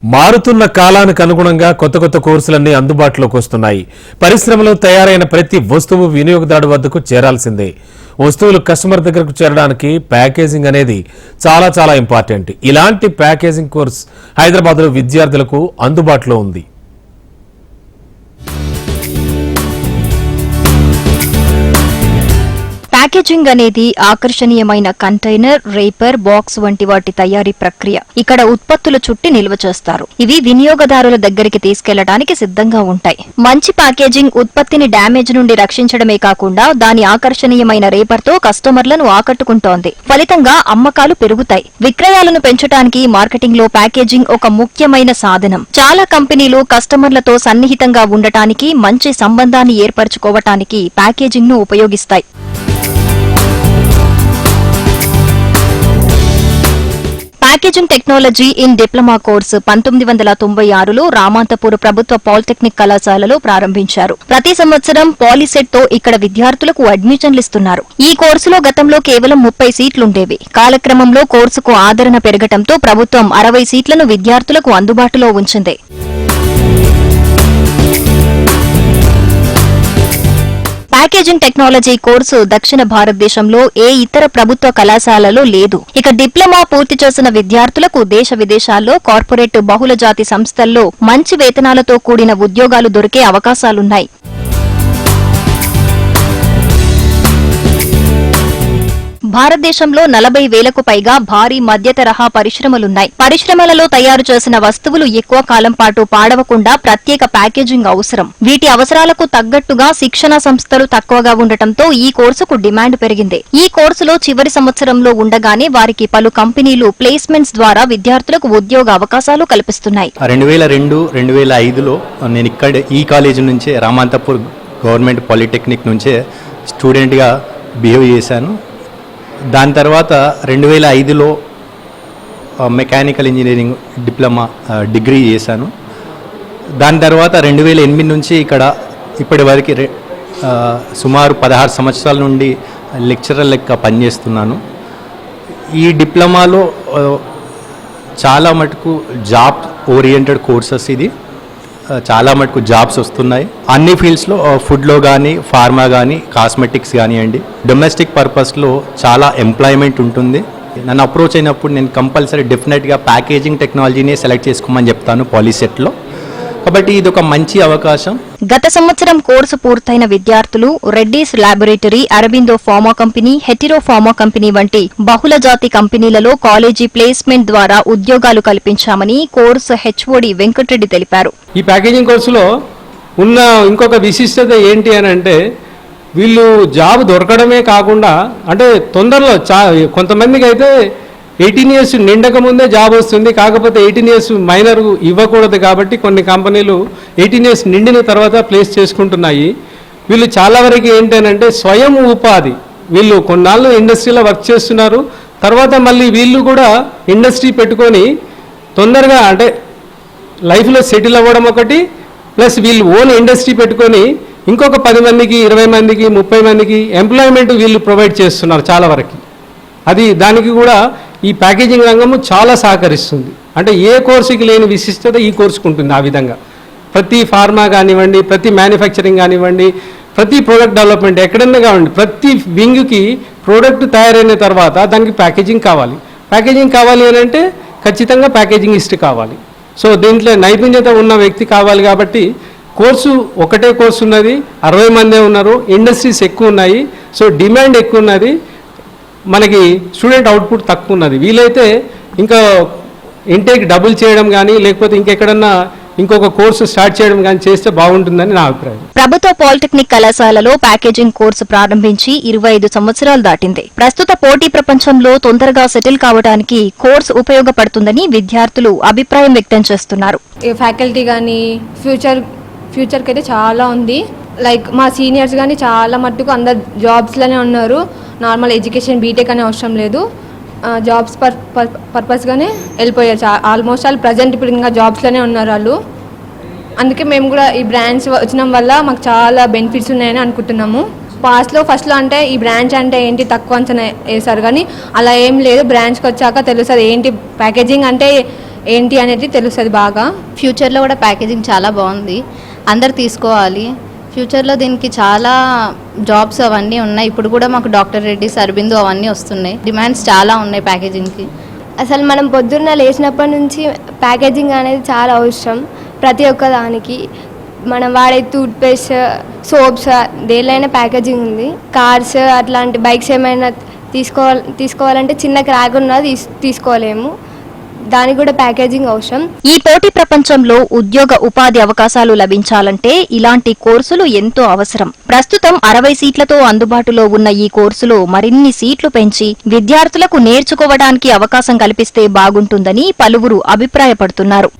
మారుతున్న కాలానికి అనుగుణంగా కొత్త కొత్త కోర్సులన్నీ అందుబాటులోకి వస్తున్నాయి. పరిశ్రమలో తయారైన ప్రతి వస్తువు వినియోగదారుడి వద్దకు చేరాల్సిందే. వస్తువులు కస్టమర్ దగ్గరకు చేరడానికి ప్యాకేజింగ్ అనేది చాలా ఇంపార్టెంట్. ఇలాంటి ప్యాకేజింగ్ కోర్స్ హైదరాబాద్లో విద్యార్థులకు అందుబాటులో ఉంది. ప్యాకేజింగ్ అనేది ఆకర్షణీయమైన కంటైనర్, రేపర్, బాక్స్ వంటి వాటి తయారీ ప్రక్రియ. ఇక్కడ ఉత్పత్తులు చుట్టి నిల్వ చేస్తారు. ఇవి వినియోగదారుల దగ్గరికి తీసుకెళ్లడానికి సిద్ధంగా ఉంటాయి. మంచి ప్యాకేజింగ్ ఉత్పత్తిని డ్యామేజ్ నుండి రక్షించడమే కాకుండా దాని ఆకర్షణీయమైన రేపర్తో కస్టమర్లను ఆకట్టుకుంటోంది. ఫలితంగా అమ్మకాలు పెరుగుతాయి. విక్రయాలను పెంచడానికి మార్కెటింగ్ లో ప్యాకేజింగ్ ఒక ముఖ్యమైన సాధనం. చాలా కంపెనీలు కస్టమర్లతో సన్నిహితంగా ఉండటానికి, మంచి సంబంధాన్ని ఏర్పరచుకోవటానికి ప్యాకేజింగ్ ను ఉపయోగిస్తాయి. Packaging technology in diploma course 1996లో రామాంతపూర్ ప్రభుత్వ పాలిటెక్నిక్ కళాశాలలో ప్రారంభించారు. ప్రతి సంవత్సరం పాలిసెట్ తో ఇక్కడ విద్యార్థులకు అడ్మిషన్లు ఇస్తున్నారు. ఈ కోర్సులో గతంలో కేవలం 30 సీట్లుండేవి. కాలక్రమంలో కోర్సుకు ఆదరణ పెరగటంతో ప్రభుత్వం 60 సీట్లను విద్యార్థులకు అందుబాటులో ఉంచింది. ప్యాకేజింగ్ టెక్నాలజీ కోర్సు దక్షిణ భారతదేశంలో ఏ ఇతర ప్రభుత్వ కళాశాలలో లేదు. ఇక డిప్లొమా పూర్తి చేసిన విద్యార్థులకు దేశ విదేశాల్లో కార్పొరేట్ బహుళజాతి సంస్థల్లో మంచి వేతనాలతో కూడిన ఉద్యోగాలు దొరికే అవకాశాలున్నాయి. భారతదేశంలో 40,000కు పైగా భారీ మధ్య తరహా పరిశ్రమలున్నాయి. పరిశ్రమలలో తయారు చేసిన వస్తువులు ఎక్కువ కాలం పాటు పాడవకుండా ప్రత్యేక ప్యాకేజింగ్ అవసరం. వీటి అవసరాలకు తగ్గట్టుగా శిక్షణా సంస్థలు తక్కువగా ఉండటంతో ఈ కోర్సుకు డిమాండ్ పెరిగింది. ఈ కోర్సులో చివరి సంవత్సరంలో ఉండగానే వారికి పలు కంపెనీలు ప్లేస్మెంట్స్ ద్వారా విద్యార్థులకు ఉద్యోగ అవకాశాలు కల్పిస్తున్నాయి. 2002-2005లో నేను ఇక్కడ ఈ కాలేజీ నుంచే రామాంతపూర్ గవర్నమెంట్ పాలిటెక్నిక్ నుంచే స్టూడెంట్గా బిహేవ్ చేశాను. దాని తర్వాత 2005లో మెకానికల్ ఇంజనీరింగ్ డిప్లొమా డిగ్రీ చేశాను. దాని తర్వాత 2008 నుంచి ఇక్కడ ఇప్పటి వరకు సుమారు 16 సంవత్సరాల నుండి లెక్చరర్ లెక్క పనిచేస్తున్నాను. ఈ డిప్లొమాలో చాలా మటుకు జాబ్ ఓరియంటెడ్ కోర్సెస్, ఇది చాలా మటుకు జాబ్స్ వస్తున్నాయి. అన్ని ఫీల్డ్స్లో, ఫుడ్లో కానీ, ఫార్మా కానీ, కాస్మెటిక్స్ కానివ్వండి, డొమెస్టిక్ పర్పస్లో చాలా ఎంప్లాయ్మెంట్ ఉంటుంది. నన్ను అప్రోచ్ అయినప్పుడు నేను కంపల్సరీ డెఫినెట్గా ప్యాకేజింగ్ టెక్నాలజీని సెలెక్ట్ చేసుకోమని చెప్తాను పాలిసెట్లో. కాబట్టి ఇది ఒక మంచి అవకాశం. గత సంవత్సరం కోర్సు పూర్తయిన విద్యార్థులు Reddy's laboratory, Aurobindo pharma company, Hetero pharma company వంటి బహుళజాతి కంపెనీలలో కాలేజీ ప్లేస్మెంట్ ద్వారా ఉద్యోగాలు కల్పించామని కోర్సు హెచ్ఓడి వెంకటరెడ్డి తెలిపారు. ఈ ప్యాకేజింగ్ కోర్సులో ఉన్న ఇంకొక విశిష్టత ఏంటి అని అంటే, వీళ్ళు జాబ్ దొరకడమే కాకుండా, అంటే తొందరలో కొంతమందికి అయితే 18 years నిండక ముందే జాబ్ వస్తుంది. కాకపోతే 18 years మైనర్ ఇవ్వకూడదు కాబట్టి కొన్ని కంపెనీలు 18 years నిండిన తర్వాత ప్లేస్ చేసుకుంటున్నాయి. వీళ్ళు చాలా వరకు ఏంటంటే స్వయం ఉపాధి. వీళ్ళు కొన్నాళ్ళు ఇండస్ట్రీలో వర్క్ చేస్తున్నారు, తర్వాత మళ్ళీ వీళ్ళు కూడా ఇండస్ట్రీ పెట్టుకొని తొందరగా అంటే లైఫ్లో సెటిల్ అవ్వడం ఒకటి, ప్లస్ వీళ్ళు ఓన్ ఇండస్ట్రీ పెట్టుకొని ఇంకొక 10 మందికి, 20 మందికి, 30 మందికి ఎంప్లాయ్మెంట్ వీళ్ళు ప్రొవైడ్ చేస్తున్నారు చాలా వరకు. దానికి కూడా ఈ ప్యాకేజింగ్ రంగము చాలా సహకరిస్తుంది. అంటే ఏ కోర్సుకి లేని విశిష్టత ఈ కోర్సుకు ఉంటుంది. ఆ విధంగా ప్రతి ఫార్మా కానివ్వండి, ప్రతి మ్యానుఫ్యాక్చరింగ్ కానివ్వండి, ప్రతి ప్రోడక్ట్ డెవలప్మెంట్ ఎక్కడన్నా కావండి, ప్రతి వింగ్కి ప్రోడక్ట్ తయారైన తర్వాత దానికి ప్యాకేజింగ్ కావాలి. ప్యాకేజింగ్ కావాలి అని అంటే ఖచ్చితంగా ప్యాకేజింగ్ హిస్ట్ కావాలి. సో దీంట్లో నైపుణ్యత ఉన్న వ్యక్తి కావాలి. కాబట్టి కోర్సు ఒకటే కోర్సు ఉన్నది, 60 మందే ఉన్నారు, ఇండస్ట్రీస్ ఎక్కువ ఉన్నాయి. సో డిమాండ్ ఎక్కువ ఉన్నది, మనకి స్టూడెంట్ అవుట్పుట్ తక్కువ ఉన్నది. వీలైతే ఇంకా ఇంటేక్ డబుల్ చేయడం కానీ, లేకపోతే ఇంకెక్కడన్నా ఇంకొక కోర్సు స్టార్ట్ చేయడం కానీ చేస్తే బాగుంటుందని నా అభిప్రాయం. ప్రభుత్వ పాలిటెక్నిక్ కళాశాలలో ప్యాకేజింగ్ కోర్సు ప్రారంభించి 25 సంవత్సరాలు దాటింది. ప్రస్తుత పోటీ ప్రపంచంలో తొందరగా సెటిల్ కావడానికి కోర్సు ఉపయోగపడుతుందని విద్యార్థులు అభిప్రాయం వ్యక్తం చేస్తున్నారు. ఫ్యాకల్టీ కానీ ఫ్యూచర్కి అయితే చాలా ఉంది. లైక్ మా సీనియర్స్ కానీ చాలా మట్టుకు అందరు జాబ్స్లోనే ఉన్నారు. నార్మల్ ఎడ్యుకేషన్ బీటెక్ అనే అవసరం లేదు, జాబ్స్ పర్పస్గానే వెళ్ళిపోయారు. ఆల్మోస్ట్ వాళ్ళు ప్రజెంట్ ఇప్పుడు ఇంకా జాబ్స్లోనే ఉన్నారు వాళ్ళు. అందుకే మేము కూడా ఈ బ్రాంచ్ వచ్చిన వల్ల మాకు చాలా బెనిఫిట్స్ ఉన్నాయని అనుకుంటున్నాము. ఫస్ట్లో అంటే ఈ బ్రాంచ్ అంటే ఏంటి తక్కువ అంచనా వేశారు, కానీ అలా ఏం లేదు. బ్రాంచ్కి వచ్చాక తెలుస్తుంది ఏంటి ప్యాకేజింగ్ అంటే ఏంటి అనేది తెలుస్తుంది బాగా. ఫ్యూచర్లో కూడా ప్యాకేజింగ్ చాలా బాగుంది, అందరు తీసుకోవాలి. ఫ్యూచర్లో దీనికి చాలా జాబ్స్ అవన్నీ ఉన్నాయి. ఇప్పుడు కూడా మాకు డాక్టర్ రెడ్డిస్, అరబిందో అవన్నీ వస్తున్నాయి. డిమాండ్స్ చాలా ఉన్నాయి ప్యాకేజింగ్కి. అసలు మనం పొద్దున్న లేచినప్పటి నుంచి ప్యాకేజింగ్ అనేది చాలా అవసరం. ప్రతి ఒక్క దానికి మనం వాడే టూత్పేస్ట్, సోప్స్, దేనిలో ప్యాకేజింగ్ ఉంది. కార్స్ అట్లాంటి బైక్స్ ఏమైనా తీసుకోవాలంటే చిన్న క్రాక్ ఉన్నది తీసుకోలేము, దానికి కూడా ప్యాకేజింగ్ అవసరం. ఈ పోటీ ప్రపంచంలో ఉద్యోగ ఉపాధి అవకాశాలు లభించాలంటే ఇలాంటి కోర్సులు ఎంతో అవసరం. ప్రస్తుతం 60 సీట్లతో అందుబాటులో ఉన్న ఈ కోర్సులో మరిన్ని సీట్లు పెంచి విద్యార్థులకు నేర్చుకోవడానికి అవకాశం కల్పిస్తే బాగుంటుందని పలువురు అభిప్రాయపడుతున్నారు.